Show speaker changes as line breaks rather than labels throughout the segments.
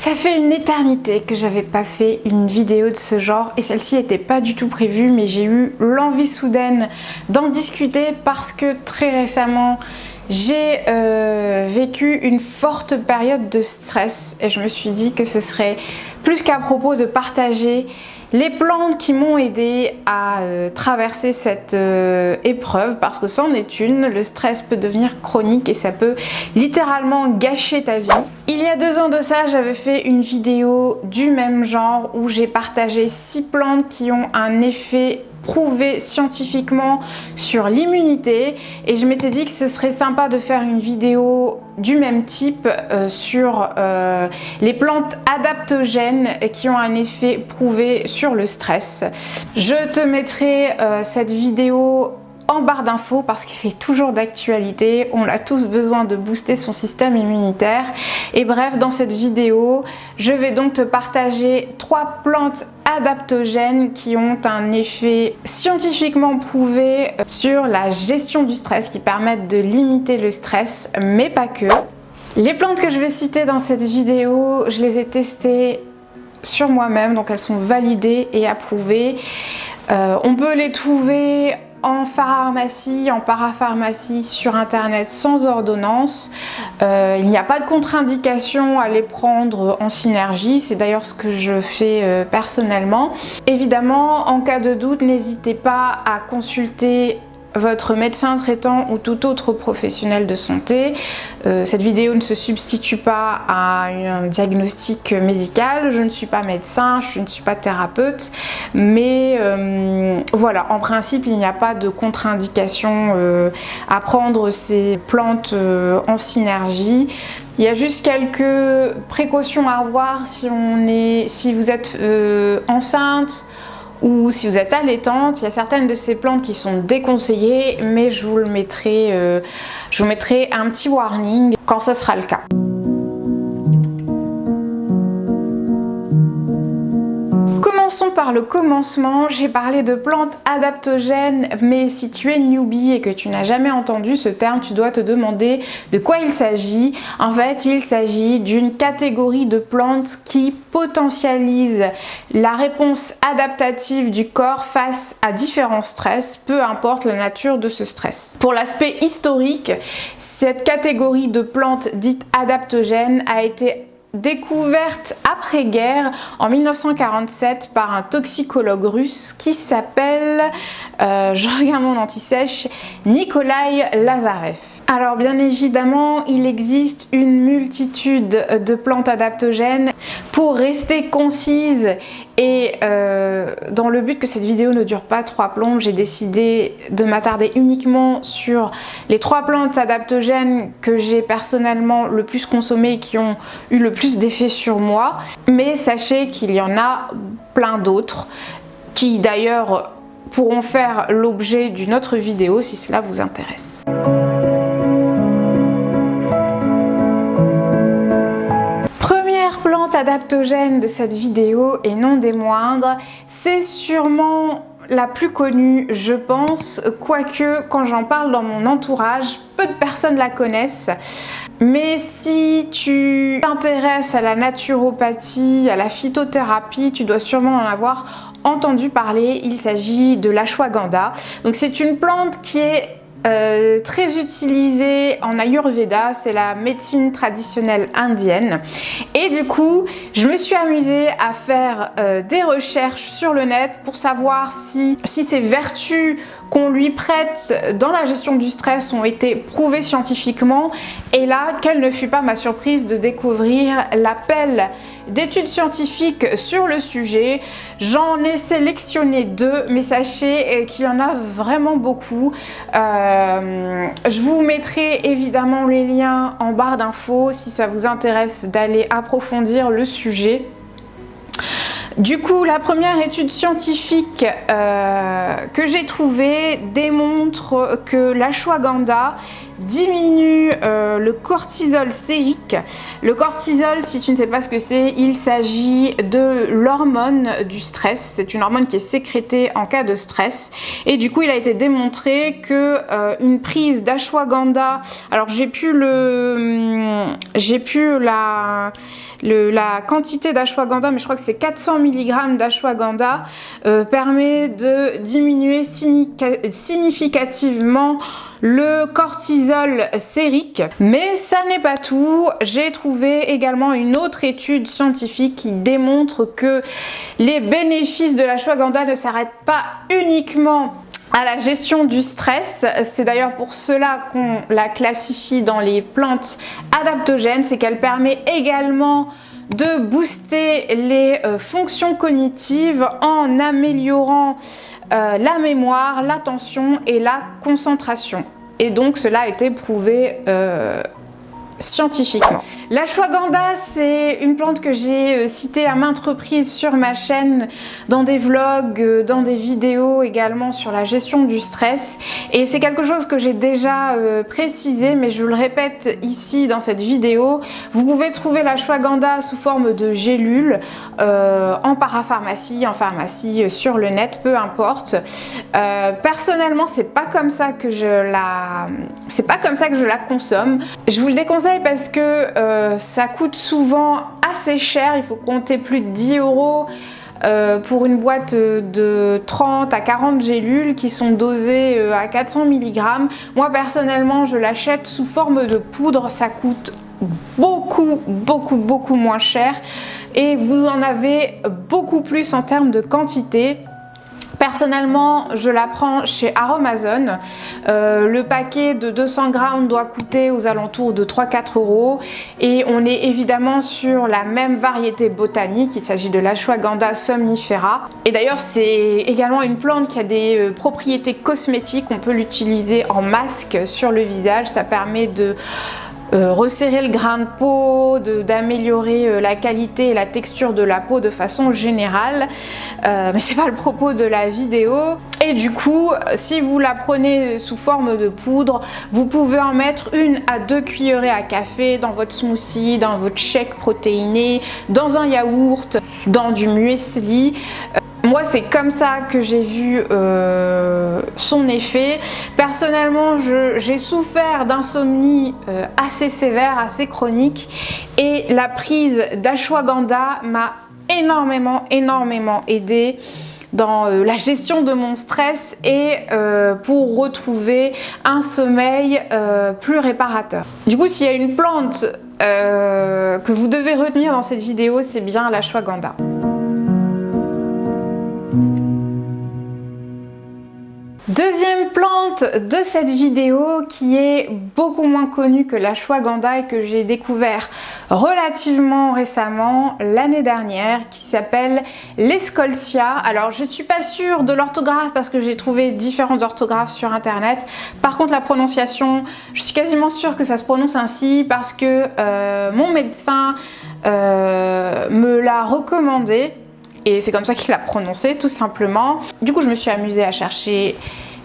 Ça fait une éternité que j'avais pas fait une vidéo de ce genre et celle-ci n'était pas du tout prévue, mais j'ai eu l'envie soudaine d'en discuter parce que très récemment j'ai vécu une forte période de stress et je me suis dit que ce serait plus qu'à propos de partager les plantes qui m'ont aidé à traverser cette épreuve, parce que c'en est une, le stress peut devenir chronique et ça peut littéralement gâcher ta vie. Il y a 2 ans de ça, j'avais fait une vidéo du même genre où j'ai partagé 6 plantes qui ont un effet prouvé scientifiquement sur l'immunité et je m'étais dit que ce serait sympa de faire une vidéo du même type sur les plantes adaptogènes qui ont un effet prouvé sur le stress. Je te mettrai cette vidéo en barre d'infos parce qu'elle est toujours d'actualité, on a tous besoin de booster son système immunitaire. Et bref, dans cette vidéo, je vais donc te partager 3 plantes adaptogènes qui ont un effet scientifiquement prouvé sur la gestion du stress, qui permettent de limiter le stress, mais pas que. Les plantes que je vais citer dans cette vidéo, je les ai testées sur moi-même, donc elles sont validées et approuvées. On peut les trouver en pharmacie, en parapharmacie, sur internet sans ordonnance. Il n'y a pas de contre-indication à les prendre en synergie, c'est d'ailleurs ce que je fais personnellement. Évidemment, en cas de doute, n'hésitez pas à consulter votre médecin traitant ou tout autre professionnel de santé. Cette vidéo ne se substitue pas à un diagnostic médical, je ne suis pas médecin, je ne suis pas thérapeute, mais voilà, en principe il n'y a pas de contre-indication à prendre ces plantes en synergie. Il y a juste quelques précautions à avoir si vous êtes enceinte, ou si vous êtes allaitante. Il y a certaines de ces plantes qui sont déconseillées, mais je vous mettrai un petit warning quand ce sera le cas. Commençons par le commencement. J'ai parlé de plantes adaptogènes, mais si tu es newbie et que tu n'as jamais entendu ce terme, tu dois te demander de quoi il s'agit. En fait, il s'agit d'une catégorie de plantes qui potentialisent la réponse adaptative du corps face à différents stress, peu importe la nature de ce stress. Pour l'aspect historique, cette catégorie de plantes dites adaptogènes a été découverte après-guerre en 1947 par un toxicologue russe qui s'appelle, je regarde mon anti-sèche, Nikolai Lazarev. Alors bien évidemment, il existe une multitude de plantes adaptogènes. Pour rester concise et dans le but que cette vidéo ne dure pas 3 plombes, j'ai décidé de m'attarder uniquement sur les 3 plantes adaptogènes que j'ai personnellement le plus consommées et qui ont eu le plus d'effet sur moi. Mais sachez qu'il y en a plein d'autres qui d'ailleurs pourront faire l'objet d'une autre vidéo si cela vous intéresse. Plante adaptogène de cette vidéo et non des moindres, c'est sûrement la plus connue, je pense, quoique quand j'en parle dans mon entourage, peu de personnes la connaissent. Mais si tu t'intéresses à la naturopathie, à la phytothérapie, tu dois sûrement en avoir entendu parler. Il s'agit de l'ashwagandha. Donc c'est une plante qui est très utilisée en Ayurveda, c'est la médecine traditionnelle indienne. Et du coup, je me suis amusée à faire des recherches sur le net pour savoir si ces vertus qu'on lui prête dans la gestion du stress ont été prouvées scientifiquement. Et là, quelle ne fut pas ma surprise de découvrir l'appel d'études scientifiques sur le sujet. J'en ai sélectionné 2, mais sachez qu'il y en a vraiment beaucoup. Je vous mettrai évidemment les liens en barre d'infos si ça vous intéresse d'aller approfondir le sujet. Du coup, la première étude scientifique que j'ai trouvée démontre que l'ashwagandha diminue le cortisol sérique. Le cortisol, si tu ne sais pas ce que c'est, il s'agit de l'hormone du stress. C'est une hormone qui est sécrétée en cas de stress. Et du coup, il a été démontré que une prise d'ashwagandha, alors j'ai plus la quantité d'ashwagandha, mais je crois que c'est 400 mg d'ashwagandha, permet de diminuer significativement le cortisol sérique. Mais ça n'est pas tout. J'ai trouvé également une autre étude scientifique qui démontre que les bénéfices de l'ashwagandha ne s'arrêtent pas uniquement à la gestion du stress. C'est d'ailleurs pour cela qu'on la classifie dans les plantes adaptogènes, c'est qu'elle permet également de booster les fonctions cognitives en améliorant la mémoire, l'attention et la concentration. Et donc cela a été prouvé scientifiquement. L'ashwagandha, c'est une plante que j'ai citée à maintes reprises sur ma chaîne, dans des vlogs, dans des vidéos également sur la gestion du stress. Et c'est quelque chose que j'ai déjà précisé, mais je le répète ici dans cette vidéo. Vous pouvez trouver l'ashwagandha sous forme de gélules en parapharmacie, en pharmacie, sur le net, peu importe. Personnellement, c'est pas comme ça que je la consomme. Je vous le déconseille parce que ça coûte souvent assez cher. Il faut compter plus de 10 € pour une boîte de 30 à 40 gélules qui sont dosées à 400 mg. Moi personnellement, je l'achète sous forme de poudre. Ça coûte beaucoup moins cher et vous en avez beaucoup plus en termes de quantité. Personnellement, je la prends chez Aromazone. Le paquet de 200 grammes doit coûter aux alentours de 3-4 € et on est évidemment sur la même variété botanique. Il s'agit de l'ashwagandha somnifera. Et d'ailleurs, c'est également une plante qui a des propriétés cosmétiques. On peut l'utiliser en masque sur le visage. Ça permet de resserrer le grain de peau, d'améliorer la qualité et la texture de la peau de façon générale, mais c'est pas le propos de la vidéo. Et du coup, si vous la prenez sous forme de poudre, vous pouvez en mettre 1 à 2 cuillerées à café dans votre smoothie, dans votre shake protéiné, dans un yaourt, dans du muesli. Moi, c'est comme ça que j'ai vu son effet. Personnellement, j'ai souffert d'insomnie assez sévère, assez chronique, et la prise d'ashwagandha m'a énormément aidée dans la gestion de mon stress et pour retrouver un sommeil plus réparateur. Du coup, s'il y a une plante que vous devez retenir dans cette vidéo, c'est bien l'ashwagandha. Deuxième plante de cette vidéo qui est beaucoup moins connue que l'ashwagandha et que j'ai découvert relativement récemment, l'année dernière, qui s'appelle l'Escolcia. Alors je suis pas sûre de l'orthographe parce que j'ai trouvé différentes orthographes sur internet. Par contre la prononciation, je suis quasiment sûre que ça se prononce ainsi parce que mon médecin me l'a recommandé. Et c'est comme ça qu'il l'a prononcé, tout simplement. Du coup, je me suis amusée à chercher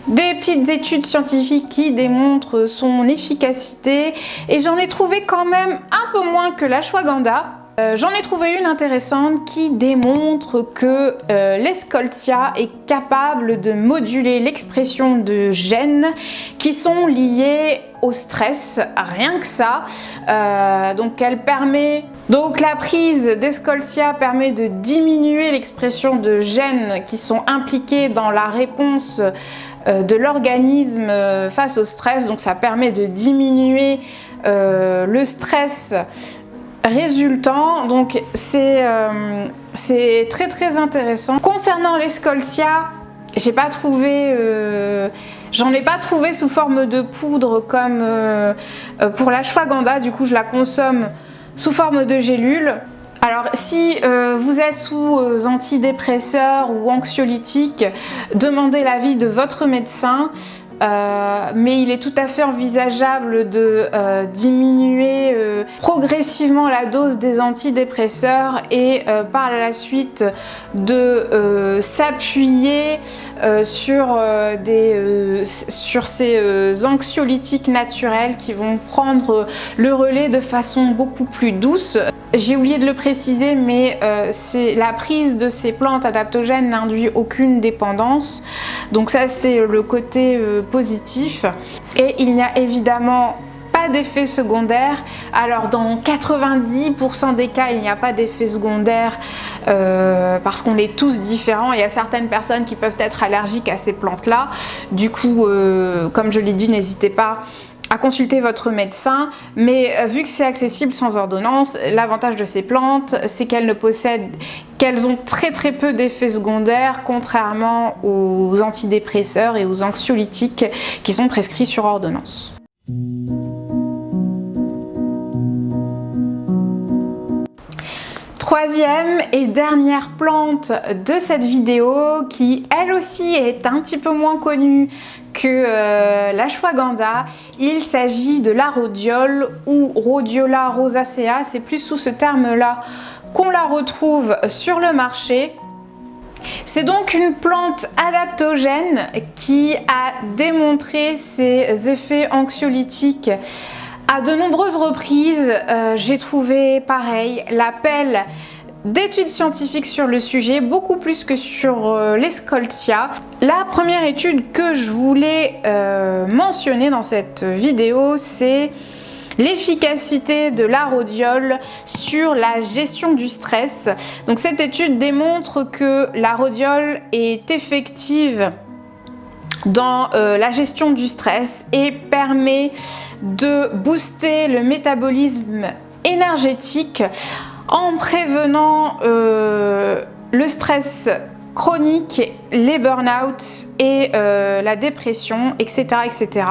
des petites études scientifiques qui démontrent son efficacité. Et j'en ai trouvé quand même un peu moins que l'ashwagandha. J'en ai trouvé une intéressante qui démontre que l'Escolcia est capable de moduler l'expression de gènes qui sont liés au stress, rien que ça. Donc la prise d'Escolcia permet de diminuer l'expression de gènes qui sont impliqués dans la réponse de l'organisme face au stress. Donc ça permet de diminuer le stress résultant. Donc c'est très intéressant. Concernant l'Escolcia, j'en ai pas trouvé sous forme de poudre comme pour l'ashwagandha. Du coup, je la consomme sous forme de gélule. Alors si vous êtes sous antidépresseurs ou anxiolytiques, demandez l'avis de votre médecin. Mais il est tout à fait envisageable de diminuer progressivement la dose des antidépresseurs et par la suite de s'appuyer sur ces anxiolytiques naturels qui vont prendre le relais de façon beaucoup plus douce. J'ai oublié de le préciser, mais la prise de ces plantes adaptogènes n'induit aucune dépendance. Donc ça, c'est le côté positif. Et il n'y a évidemment pas d'effet secondaire. Alors dans 90% des cas, il n'y a pas d'effet secondaire parce qu'on est tous différents. Il y a certaines personnes qui peuvent être allergiques à ces plantes-là. Du coup, comme je l'ai dit, n'hésitez pas à consulter votre médecin, mais vu que c'est accessible sans ordonnance, l'avantage de ces plantes, c'est qu'elles ont très peu d'effets secondaires, contrairement aux antidépresseurs et aux anxiolytiques qui sont prescrits sur ordonnance. Troisième et dernière plante de cette vidéo, qui elle aussi est un petit peu moins connue que l'ashwagandha, il s'agit de la rhodiole ou Rhodiola rosacea. C'est plus sous ce terme-là qu'on la retrouve sur le marché. C'est donc une plante adaptogène qui a démontré ses effets anxiolytiques à de nombreuses reprises. J'ai trouvé pareil l'appel d'études scientifiques sur le sujet, beaucoup plus que sur les Scoltia. La première étude que je voulais mentionner dans cette vidéo, c'est l'efficacité de la rhodiole sur la gestion du stress. Donc cette étude démontre que la rhodiole est effective dans la gestion du stress et permet de booster le métabolisme énergétique en prévenant le stress chronique, les burn-out et la dépression, etc. etc.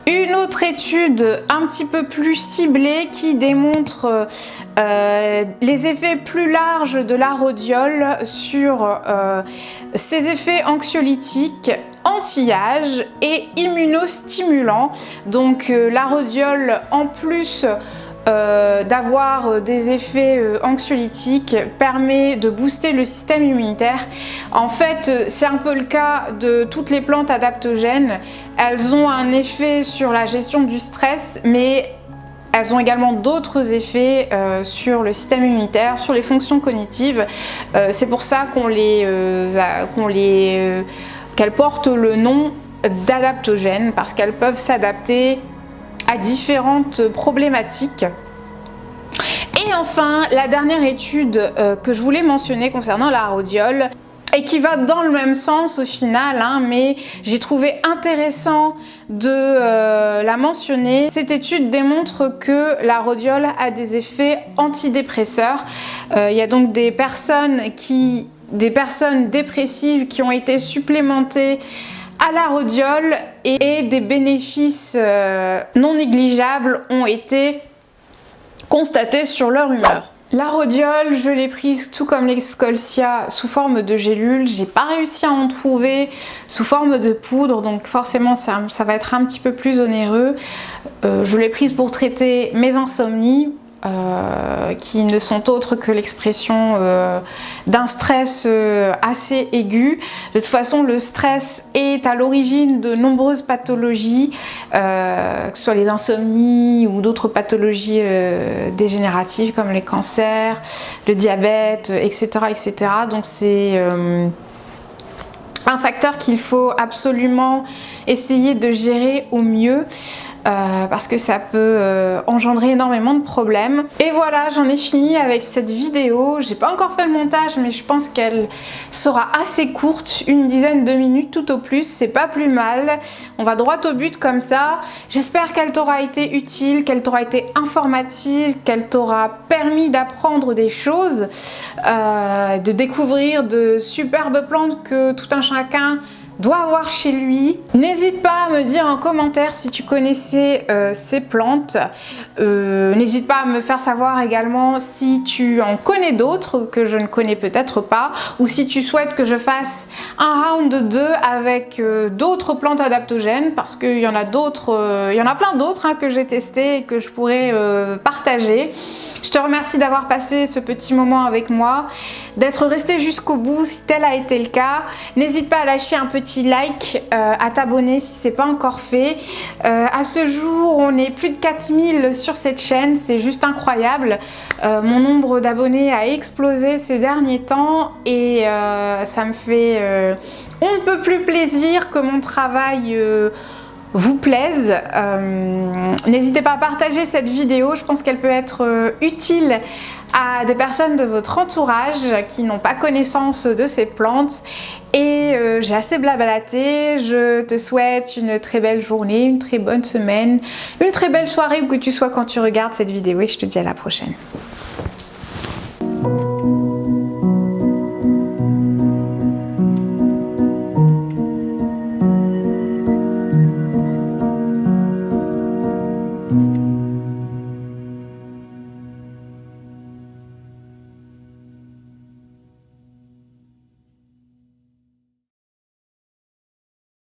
Une autre étude un petit peu plus ciblée qui démontre les effets plus larges de la rhodiole sur ses effets anxiolytiques, anti-âge et immunostimulants. Donc la rhodiole, en plus d'avoir des effets anxiolytiques, permet de booster le système immunitaire. En fait, c'est un peu le cas de toutes les plantes adaptogènes. Elles ont un effet sur la gestion du stress, mais elles ont également d'autres effets sur le système immunitaire, sur les fonctions cognitives. C'est pour ça qu'elles portent le nom d'adaptogènes, parce qu'elles peuvent s'adapter à différentes problématiques. Et enfin, la dernière étude que je voulais mentionner concernant la rhodiole, et qui va dans le même sens au final, hein, mais j'ai trouvé intéressant de la mentionner. Cette étude démontre que la rhodiole a des effets antidépresseurs. Il y a donc des personnes dépressives qui ont été supplémentées à la rhodiole et des bénéfices non négligeables ont été constatés sur leur humeur. La rhodiole, je l'ai prise tout comme les Scolcia sous forme de gélule. J'ai pas réussi à en trouver sous forme de poudre, donc forcément ça va être un petit peu plus onéreux. Je l'ai prise pour traiter mes insomnies, qui ne sont autres que l'expression d'un stress assez aigu. De toute façon, le stress est à l'origine de nombreuses pathologies, que ce soit les insomnies ou d'autres pathologies dégénératives comme les cancers, le diabète, etc. etc. Donc c'est un facteur qu'il faut absolument essayer de gérer au mieux. Parce que ça peut engendrer énormément de problèmes. Et voilà, j'en ai fini avec cette vidéo. J'ai pas encore fait le montage, mais je pense qu'elle sera assez courte, une dizaine de minutes tout au plus, c'est pas plus mal. On va droit au but comme ça. J'espère qu'elle t'aura été utile, qu'elle t'aura été informative, qu'elle t'aura permis d'apprendre des choses, de découvrir de superbes plantes que tout un chacun doit avoir chez lui. N'hésite pas à me dire en commentaire si tu connaissais ces plantes. N'hésite pas à me faire savoir également si tu en connais d'autres que je ne connais peut-être pas, ou si tu souhaites que je fasse un round 2 avec d'autres plantes adaptogènes, parce qu'il y en a d'autres, il y en a plein d'autres hein, que j'ai testé et que je pourrais partager. Je te remercie d'avoir passé ce petit moment avec moi, d'être resté jusqu'au bout si tel a été le cas. N'hésite pas à lâcher un petit like, à t'abonner si ce n'est pas encore fait. À ce jour, on est plus de 4000 sur cette chaîne, c'est juste incroyable. Mon nombre d'abonnés a explosé ces derniers temps et ça me fait on ne peut plus plaisir que mon travail vous plaise. N'hésitez pas à partager cette vidéo, je pense qu'elle peut être utile à des personnes de votre entourage qui n'ont pas connaissance de ces plantes. Et j'ai assez blablaté, je te souhaite une très belle journée, une très bonne semaine, une très belle soirée où que tu sois quand tu regardes cette vidéo et je te dis à la prochaine.